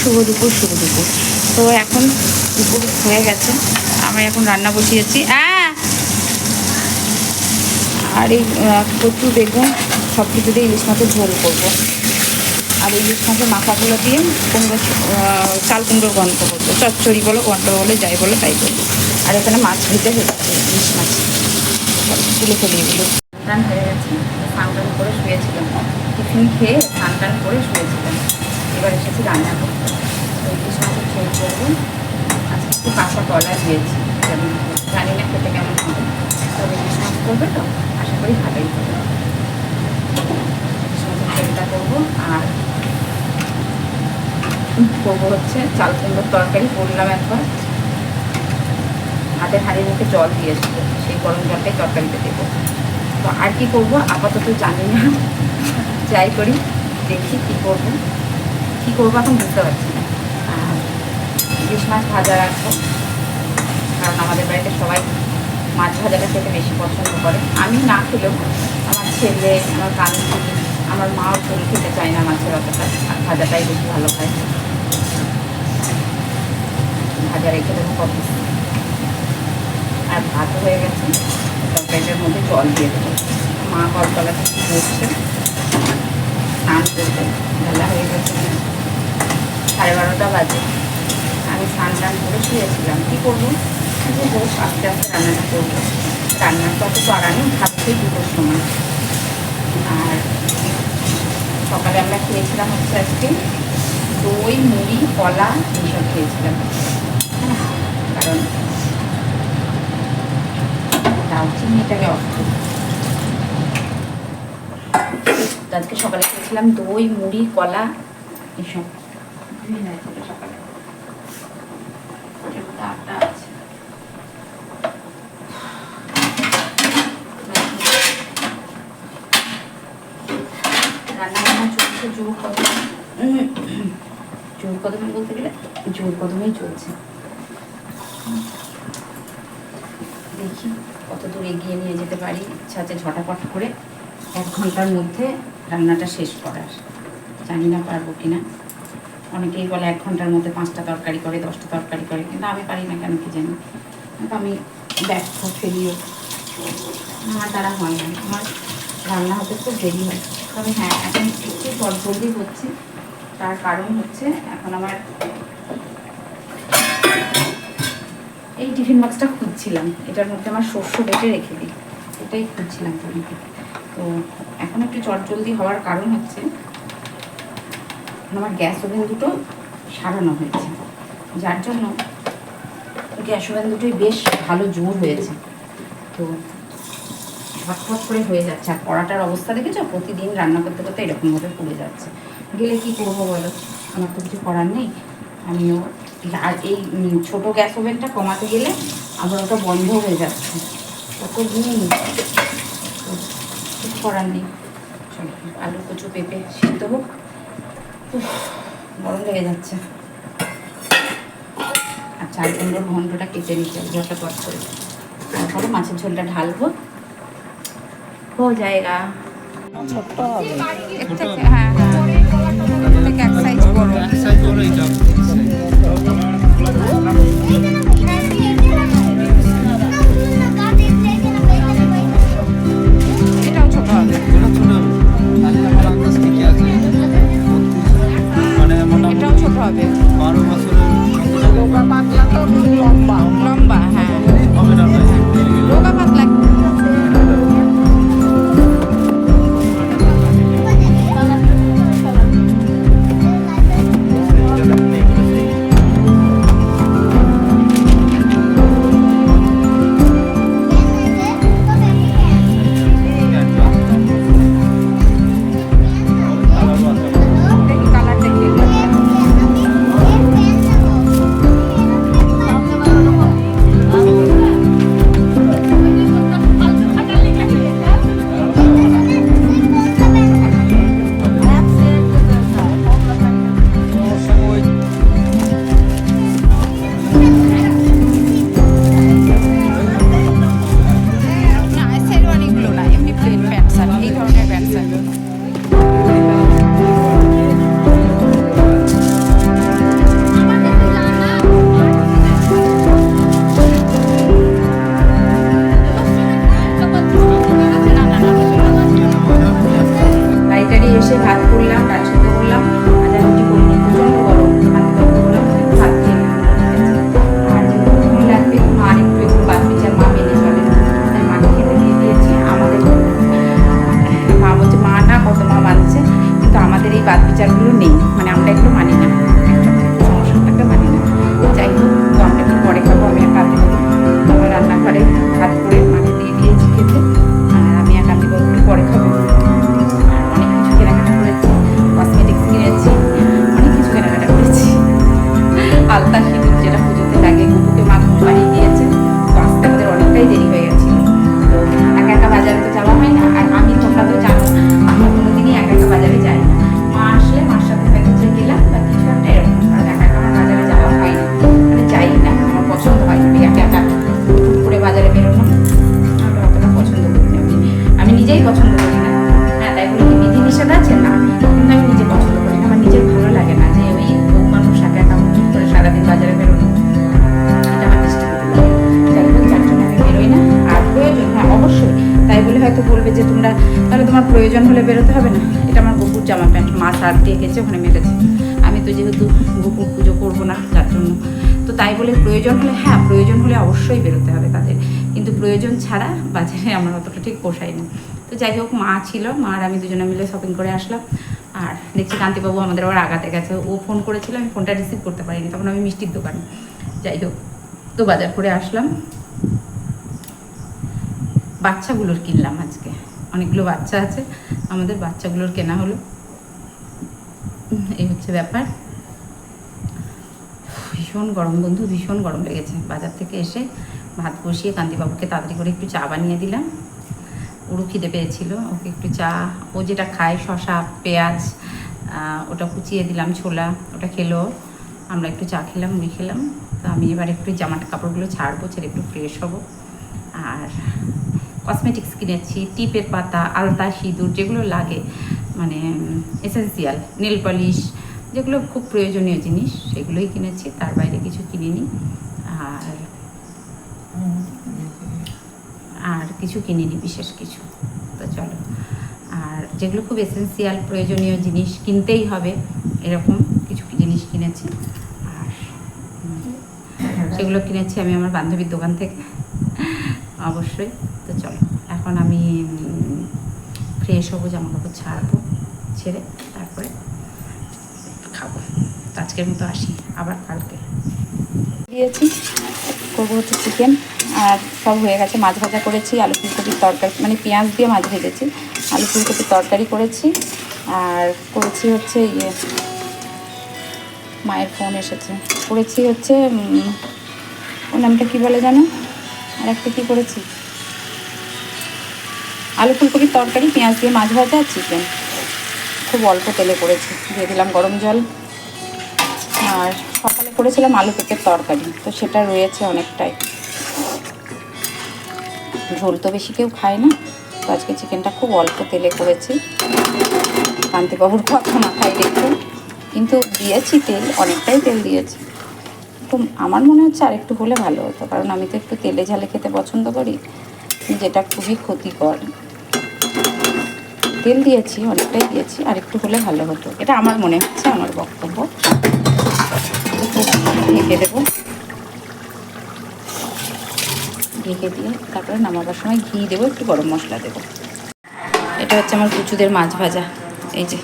শুভ দুপুর। তো এখন দুপুর হয়ে গেছে, আমি এখন রান্না বসিয়েছি। আর এই কচু বেগুন সব কিছু দিয়ে ইলিশ মাছের ঝোল করবো। আর ইলিশ মাছের মাথাগুলো দিয়ে কুমড়ো, চাল কুমড়োর গন্ধ করবো, চচ্চড়ি বলো, গন্ধ বলে, যাই বলো তাই করবো। আর এখানে মাছ ভেজে হচ্ছে, ইলিশ মাছ তুলে ফেলে এগুলো। স্নান হয়ে গেছে, স্নান করে শুয়েছিলাম, টিফিন খেয়ে স্নান করে শুয়েছিলাম। এবার এসেছি রান্না করতে, ইলিশ মাছের ঝোল করবো। আজকে একটু কাঁচা কলা দিয়েছি, জানি না খেতে কেমন হবে, তবে ইলিশ মাছ করবে তো আশা করি ভালোই হবে। ইলিশ মাছের ঝোলটা করবো। আর করবো হচ্ছে চাল কুমড়োর তরকারি, করলাম একবার, হাতের হাঁড়ির মুখে জল দিয়েছিল, সেই গরম জলটাই তরকারিতে দেবো। তো আর কি করবো আপাতত জানি না, যাই করি দেখি কী করবো এখন বুঝতে পারছি না। আর ইলিশ মাছ ভাজা রাখবো, কারণ আমাদের বাড়িতে সবাই মাছ ভাজাটা খেতে বেশি পছন্দ করে। আমি না খেলেও আমার ছেলে, আমার কান্তি, আমার মাও ঝোল খেতে চায় না মাছের অতটা, ভাজাটাই বেশি ভালো খায়। ভাজা রেখে দেবো কফি। আর ভাত হয়ে গেছে, তরকারিটার মধ্যে জল দিয়ে দেবো। মা কলতলা থেকে বসছে, স্নান করতে বেলা হয়ে গেছে, 12:30 বাজে। আমি স্নান করে শুয়েছিলাম, কী করবো, বস আস্তে আস্তে রান্নাটা করবো। রান্নার তো অত করা নেই, ভাবছি 2টোর সময়। আর সকালে আমরা খেয়েছিলাম হচ্ছে আজকে দই, মুড়ি, কলা এইসব খেয়েছিলাম। কারণ দারচিনিটাকে অর্থ, আজকে সকালে খেয়েছিলাম দই, মুড়ি, কলা এসব। সকালে আটটা আছে। রান্না চলছে জোর কদমে বলতে গেলে জোর কদমেই চলছে। দেখি কত দূর এগিয়ে নিয়ে যেতে পারি। ইচ্ছা আছে ঝটাপট করে 1 ঘন্টার মধ্যে রান্নাটা শেষ করার, জানি না পারবো কিনা। অনেকেই বলে 1 ঘন্টার মধ্যে 5টা তরকারি করে, 10টা তরকারি করে, কিন্তু আমি পারি না, কেন কি জানি। কিন্তু আমি ব্যর্থ, ফেলিও, আমার দ্বারা হয় না, আমার রান্না হতে খুব দেরি হয়। তবে হ্যাঁ, এখন একটু জলদি হচ্ছে, তার কারণ হচ্ছে এখন আমার এই টিফিন বক্সটা খুঁজছিলাম, এটার মধ্যে আমার শস্য বেটে রেখে দিই, এটাই খুঁজছিলাম তোমাকে। তো এখন একটু জলদি হওয়ার কারণ হচ্ছে আমার গ্যাস ওভেন দুটো সারানো হয়েছে, যার জন্য গ্যাস ওভেন দুটোই বেশ ভালো জোর হয়েছে। তো ঝটফট করে হয়ে যাচ্ছে। আর কড়াটার অবস্থা দেখেছো, প্রতিদিন রান্না করতে করতে এরকমভাবে পুড়ে যাচ্ছে। গেলে কি করবো বলো, আমার তো কিছু করার নেই। আমিও আর এই ছোটো গ্যাস ওভেনটা কমাতে গেলে আবার ওটা বন্ধ হয়ে যাচ্ছে, কত দিন, কিছু করার নেই। চলো আলু, কচু, পেঁপে সিদ্ধ হোক, গরম লেগে যাচ্ছে। আর চাল কুমড়োর ঘন্টটা কেটে নিচ্ছে ঝটাপট করে, তারপরে মাছের ঝোলটা ঢালবো, हो जाएगा। হ্যাঁ এক সাইজ বড়, এটাও ছোট হবে, এটাও ছোট হবে। 12 বছরের লম্বা, হ্যাঁ রোগা পাতলা। আলতা সিঁদুর যেটা পুজোতে লাগে, গুপুকে মা ঘুম পাড়িয়ে দিয়েছে। তো আসতে আমাদের অনেকটাই দেরি হয়ে গেছিল। তো একা একা বাজারে তো যাওয়া হয় না, আর আমি তোমরা তো জানো আমরা কোনোদিনই একা একা বাজারে যাই না। মা আসলে মার সাথে হয়তো যে গেলাম বা কিছু একটা এরকম, কারণ একা একা আমার বাজারে যাওয়া হয় না, মানে যাই না, আমার পছন্দ হয় না একা একা হুট করে বাজারে বেরোনো, আমার অতটা পছন্দ করি না। আমি নিজেই পছন্দ করি না। হ্যাঁ, তাই বলে কি বিধি নিষেধ আছে না, কিন্তু আমি নিজে পছন্দ করি না। আমার নিজের ভালো লাগে না যে ওই বউ মানুষ একা একা হুট করে সারাদিন বাজারে বেরোনো, এটা আমার দৃষ্টিকটু লাগে। যাই হোক, যার জন্য আমি বেরোই না। আর প্রয়োজন, হ্যাঁ অবশ্যই, তাই বলে হয়তো বলবে যে তোমরা তাহলে তোমার প্রয়োজন হলে বেরোতে হবে না। এটা আমার গপুর জামা প্যান্ট, মা সার দিয়ে গেছে, ওখানে মেরেছে। আমি তো যেহেতু গপুর পুজো করবো না, যার জন্য তো তাই বলে প্রয়োজন হলে, হ্যাঁ প্রয়োজন হলে অবশ্যই বেরোতে হবে তাদের, কিন্তু প্রয়োজন ছাড়া বাজারে আমার অতটা ঠিক পোষায় না। তো যাই হোক, মা ছিল, মা আর আমি দুজনে মিলে শপিং করে আসলাম। আর দেখছি কান্তিবাবু আমাদের আবার আগাতে গেছে, ও ফোন করেছিল, আমি ফোনটা রিসিভ করতে পারিনি, তখন আমি মিষ্টির দোকানে। যাই হোক, তো বাজার করে আসলাম। বাচ্চাগুলোর কিনলাম আজকে, অনেকগুলো বাচ্চা আছে আমাদের, বাচ্চাগুলোর কেনা হলো। এই হচ্ছে ব্যাপার। ভীষণ গরম বন্ধু, ভীষণ গরম লেগেছে। বাজার থেকে এসে ভাত বসিয়ে কান্তিবাবুকে তাড়াতাড়ি করে একটু চা বানিয়ে দিলাম। ওরও খিদে পেয়েছিল, ওকে একটু চা, ও যেটা খায় শসা পেঁয়াজ, ওটা কুচিয়ে দিলাম, ছোলা, ওটা খেলো। আমরা একটু চা খেলাম, মুড়ি খেলাম। তো আমি এবার একটু জামাটা কাপড়গুলো ছাড়বো, ছেড়ে একটু ফ্রেশ হবো। আর কসমেটিক্স কিনেছি, টিপের পাতা, আলতা সিঁদুর, যেগুলো লাগে মানে এসেন্সিয়াল, নেল পলিশ, যেগুলো খুব প্রয়োজনীয় জিনিস, সেগুলোই কিনেছি, তার বাইরে কিছু কিনিনি। আর কিছু কিনিনি বিশেষ কিছু। তো চলো, আর যেগুলো খুব এসেন্সিয়াল প্রয়োজনীয় জিনিস কিনতেই হবে, এরকম কিছু জিনিস কিনেছি। আর সেগুলো কিনেছি আমি আমার বান্ধবীর দোকান থেকে অবশ্যই। তো চলো, এখন আমি ফ্রেশ হবো, জামা কাপড় ছাড়বো, ছেড়ে তারপরে খাবো। তো আজকের মতো আসি, আবার কালকে দিয়েছি। করবো হচ্ছে চিকেন, আর সব হয়ে গেছে। মাছ ভাজা করেছি, আলু ফুলকপির তরকারি, মানে পেঁয়াজ দিয়ে মাছ ভেজেছি, আলু ফুলকপির তরকারি করেছি। আর করেছি হচ্ছে মায়ের ফোন এসেছে, করেছি হচ্ছে ওর নামটা কী বলে জানো, আর একটা কী করেছি, আলু ফুলকপির তরকারি, পেঁয়াজ দিয়ে মাছ ভাজা আর চিকেন। খুব অল্প তেলে করেছি, দিয়ে দিলাম গরম জল। আর সকালে করেছিলাম আলু পেঁপের তরকারি, তো সেটা রয়েছে অনেকটাই। ঝোল তো বেশি কেউ খায় না, তো আজকে চিকেনটা খুব অল্প তেলে করেছি। কান্তিবাবুর কথা মাথায় রেখে কিন্তু দিয়েছি তেল, অনেকটাই তেল দিয়েছি। তো আমার মনে হচ্ছে আরেকটু হলে ভালো হতো, কারণ আমি তো একটু তেলে ঝালে খেতে পছন্দ করি, যেটা খুবই ক্ষতিকর। তেল দিয়েছি, অনেকটাই দিয়েছি, আরেকটু হলে ভালো হতো, এটা আমার মনে হচ্ছে, আমার বক্তব্য। ঢেকে দেবো, ঢেকে দিয়ে তারপরে নামাবার সময় ঘি দেবো, একটু গরম মশলা দেবো। এটা হচ্ছে আমার কুচুদের মাছ ভাজা, এই যে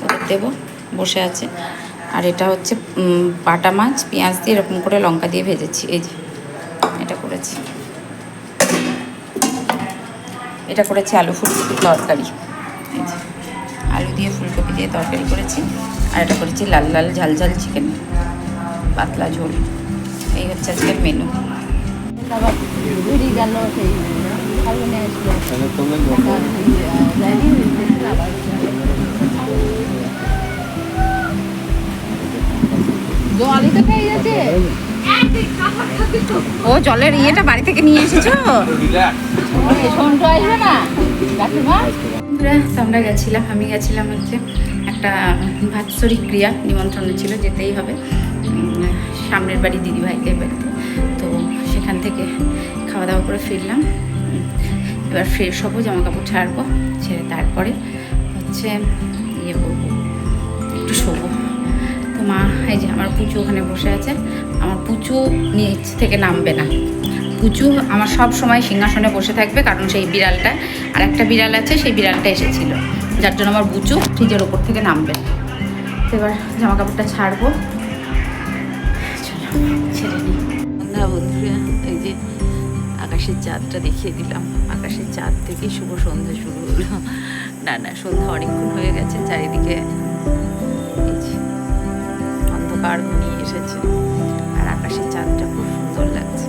ওদের দেবো, বসে আছে। আর এটা হচ্ছে বাটা মাছ, পেঁয়াজ দিয়ে এরকম করে লঙ্কা দিয়ে ভেজেছি, এই যে এটা করেছি। এটা করেছি আলু ফুলকপির তরকারি, এই যে আলু দিয়ে ফুলকপি দিয়ে তরকারি করেছি। আর এটা করেছি লাল লাল ঝাল ঝাল চিকেন, পাতলা ঝোল। এই হচ্ছে আজকের মেনু। ও জলের ইয়েটা বাড়ি থেকে নিয়ে এসেছো? আমরা গেছিলাম, আমি গেছিলাম হচ্ছে একটা বাৎসরিক ক্রিয়া, নিমন্ত্রণ ছিল, যেতেই হবে সামনের বাড়ি দিদিভাইদের বাড়িতে। তো সেখান থেকে খাওয়া দাওয়া করে ফিরলাম। এবার ফ্রেশ হবো, জামা কাপড় ছাড়বো, ছেড়ে তারপরে হচ্ছে ইয়ে করবো, একটু শোবো। তো মা, এই যে আমার পুচু ওখানে বসে আছে, আমার পুচু নিচ থেকে নামবে না। পুচু আমার সব সময় সিংহাসনে বসে থাকবে, কারণ সেই বিড়ালটা, আর একটা বিড়াল আছে, সেই বিড়ালটা এসেছিল, যার জন্য আমার পুচু ফ্রিজের ওপর থেকে নামবে। তো এবার জামা কাপড়টা ছাড়বো, ছেড়ে নিই। বন্ধুরা, এই যে আকাশের চাঁদটা দেখিয়ে দিলাম, আকাশের চাঁদ থেকে শুভ সন্ধ্যা শুরু হলো। না সন্ধ্যা অনেকক্ষণ হয়ে গেছে, চারিদিকে অন্ধকার কার্গো নিয়ে এসেছে। আর আকাশের চাঁদটা খুব সুন্দর লাগছে।